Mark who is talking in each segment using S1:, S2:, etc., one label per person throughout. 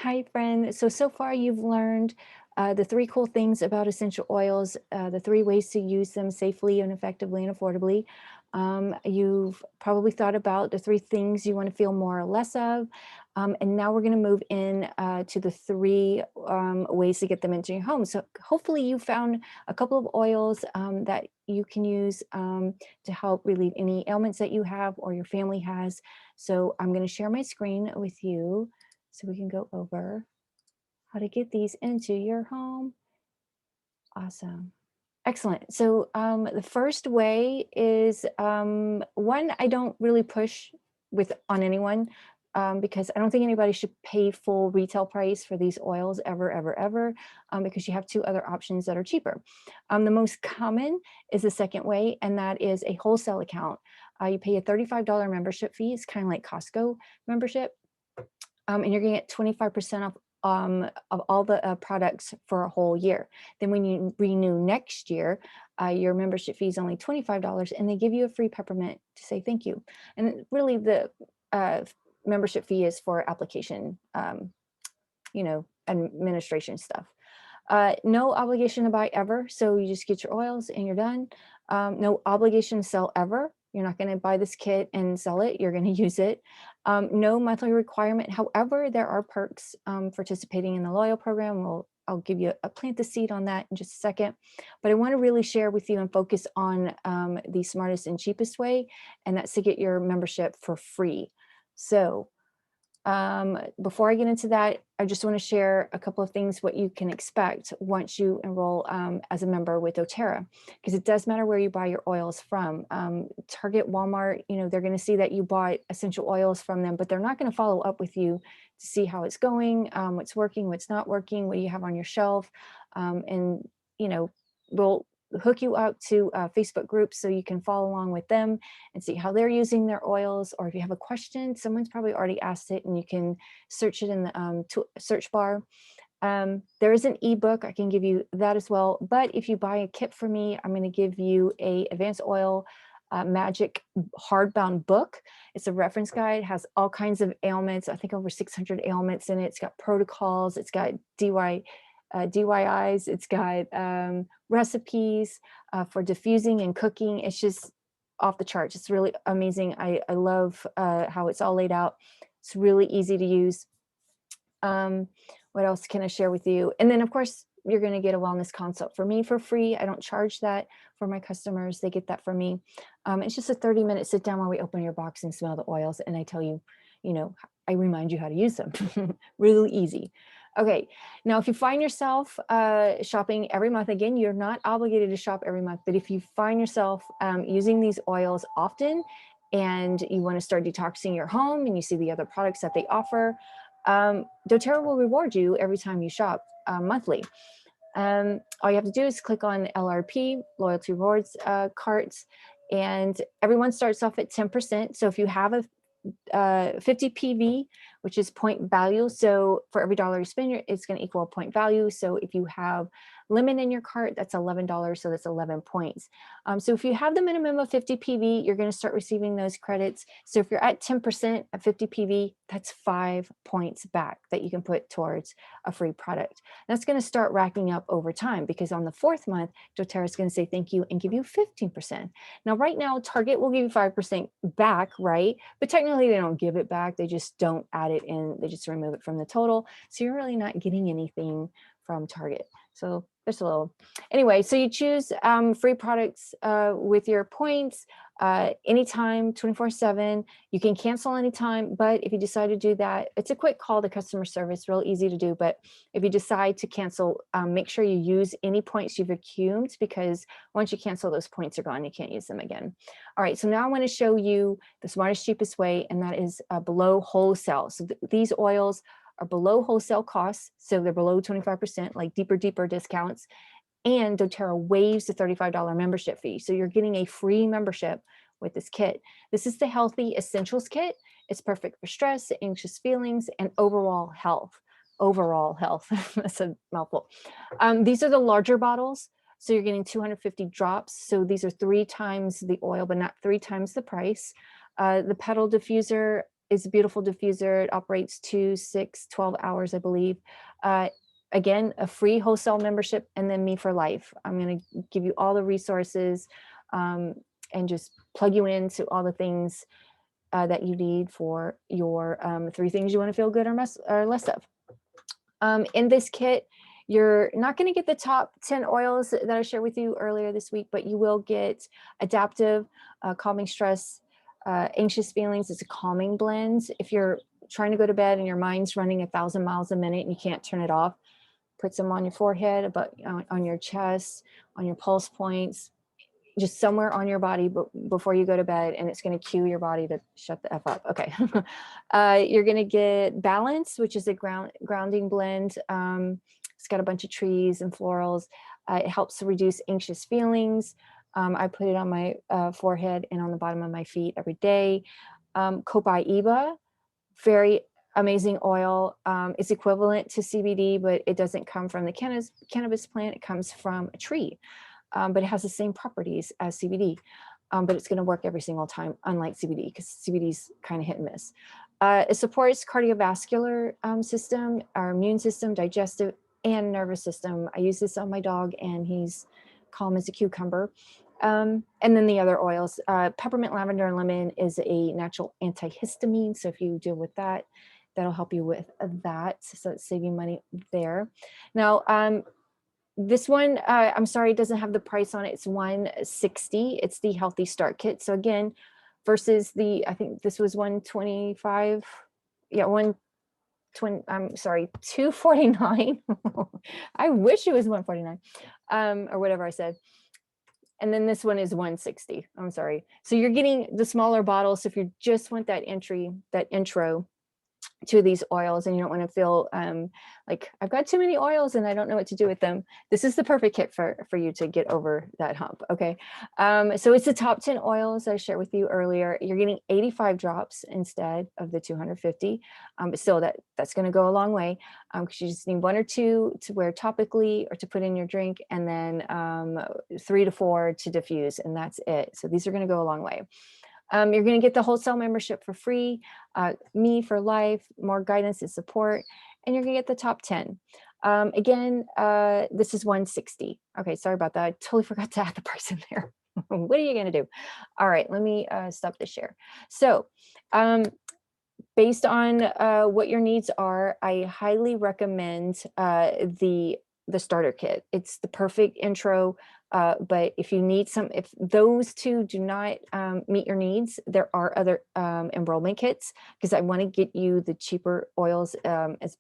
S1: Hi, friend. So far you've learned the three cool things about essential oils, the three ways to use them safely and effectively and affordably. You've probably thought about the three things you want to feel more or less of. And now we're going to move in to the three ways to get them into your home. So hopefully you found a couple of oils that you can use to help relieve any ailments that you have or your family has. So I'm going to share my screen with you so we can go over how to get these into your home. Awesome. Excellent. So the first way is one I don't really push with on anyone because I don't think anybody should pay full retail price for these oils ever, ever, ever, because you have two other options that are cheaper. The most common is the second way, and that is a wholesale account. You pay a $35 membership fee. It's kind of like Costco membership. And you're going to get 25% off of all the products for a whole year. Then when you renew next year, your membership fee is only $25 and they give you a free peppermint to say thank you. And really the uh, membership fee is for application, administration stuff. No obligation to buy ever. So you just get your oils and you're done. No obligation to sell ever. You're not going to buy this kit and sell it. You're going to use it. No monthly requirement. However, there are perks participating in the loyal program. I'll give you plant the seed on that in just a second. But I want to really share with you and focus on the smartest and cheapest way, and that's to get your membership for free. So before I get into that, I just want to share a couple of things what you can expect once you enroll as a member with doTERRA, because it does matter where you buy your oils from. Target, Walmart, they're going to see that you bought essential oils from them, but they're not going to follow up with you to see how it's going, what's working, what's not working, what you have on your shelf, and we'll hook you up to Facebook groups so you can follow along with them and see how they're using their oils. Or if you have a question, someone's probably already asked it and you can search it in the search bar. There is an ebook, I can give you that as well. But if you buy a kit from me, I'm going to give you a advanced oil magic hardbound book. It's a reference guide, has all kinds of ailments, I think over 600 ailments in it. It's got protocols, it's got DIYs, it's got recipes for diffusing and cooking. It's just off the charts. It's really amazing. I love how it's all laid out. It's really easy to use. What else can I share with you? And then of course, you're going to get a wellness consult for me for free. I don't charge that for my customers. They get that from me. It's just a 30-minute sit down where we open your box and smell the oils. And I tell you, I remind you how to use them. Really easy. Okay, now if you find yourself shopping every month, again, you're not obligated to shop every month, but if you find yourself using these oils often and you want to start detoxing your home and you see the other products that they offer, doTERRA will reward you every time you shop monthly. All you have to do is click on LRP, Loyalty Rewards carts, and everyone starts off at 10%. So if you have a 50 PV, which is point value. So for every dollar you spend, it's going to equal a point value. So if you have lemon in your cart, that's $11. So that's 11 points. So if you have the minimum of 50 PV, you're going to start receiving those credits. So if you're at 10% at 50 PV, that's 5 points back that you can put towards a free product. That's going to start racking up over time because on the fourth month, doTERRA is going to say thank you and give you 15%. Now, right now, Target will give you 5% back, right? But technically, they don't give it back. They just don't add it in. They just remove it from the total. So you're really not getting anything from Target. So there's a little, anyway, so you choose free products with your points anytime, 24/7. You can cancel anytime, but if you decide to do that, it's a quick call to customer service, real easy to do. But if you decide to cancel, make sure you use any points you've accrued, because once you cancel, those points are gone. You can't use them again. All right, so now I want to show you the smartest, cheapest way, and that is below wholesale. So these oils are below wholesale costs, so they're below 25%, like deeper discounts, and doTERRA waives the $35 membership fee. So you're getting a free membership with this kit. This is the Healthy Essentials Kit. It's perfect for stress, anxious feelings, and overall health. Overall health, that's a mouthful. These are the larger bottles. So you're getting 250 drops. So these are 3 times the oil, but not 3 times the price. The Petal Diffuser is a beautiful diffuser. It operates 2, 6, 12 hours, I believe. Again, a free wholesale membership, and then me for life. I'm going to give you all the resources and just plug you into all the things that you need for your 3 things you want to feel good or less of. In this kit, you're not going to get the top 10 oils that I shared with you earlier this week, but you will get adaptive, calming stress, anxious feelings. It's a calming blend. If you're trying to go to bed and your mind's running 1,000 miles a minute and you can't turn it off, put some on your forehead, on your chest, on your pulse points, just somewhere on your body before you go to bed, and it's going to cue your body to shut the F up. Okay. You're going to get Balance, which is a grounding blend. It's got a bunch of trees and florals. It helps to reduce anxious feelings. I put it on my forehead and on the bottom of my feet every day. Copaiba, very amazing oil. It's equivalent to CBD, but it doesn't come from the cannabis plant. It comes from a tree, but it has the same properties as CBD, but it's going to work every single time, unlike CBD, because CBD is kind of hit and miss. It supports cardiovascular system, our immune system, digestive, and nervous system. I use this on my dog, and he's calm as a cucumber. And then the other oils, peppermint, lavender, and lemon is a natural antihistamine. So if you deal with that, that'll help you with that. So it's saving money there. Now, this one, I'm sorry, it doesn't have the price on it. It's $160. It's the Healthy Start Kit. So again, versus I think this was $125. Yeah, I'm sorry, $249. I wish it was $149, or whatever I said. And then this one is $160. I'm sorry. So you're getting the smaller bottles. So if you just want that intro to these oils, and you don't want to feel like I've got too many oils and I don't know what to do with them, this is the perfect kit for you to get over that hump. Okay. So it's the top 10 oils I shared with you earlier. You're getting 85 drops instead of the 250. But still that's going to go a long way, because you just need 1 or 2 to wear topically or to put in your drink, and then 3 to 4 to diffuse, and that's it. So these are going to go a long way. You're going to get the wholesale membership for free, me for life, more guidance and support, and you're going to get the top 10. Again, this is $160. Okay, sorry about that. I totally forgot to add the price in there. What are you going to do? All right, let me stop the share. So based on what your needs are, I highly recommend the starter kit. It's the perfect intro. But if you need if those 2 do not meet your needs, there are other enrollment kits, because I want to get you the cheaper oils, as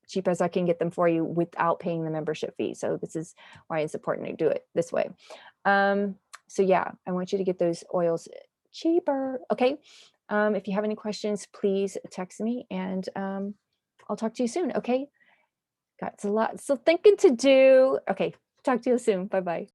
S1: cheap as I can get them for you without paying the membership fee. So this is why it's important to do it this way. So yeah, I want you to get those oils cheaper. Okay. If you have any questions, please text me, and I'll talk to you soon. Okay. Got a lot still thinking to do. Okay. Talk to you soon. Bye-bye.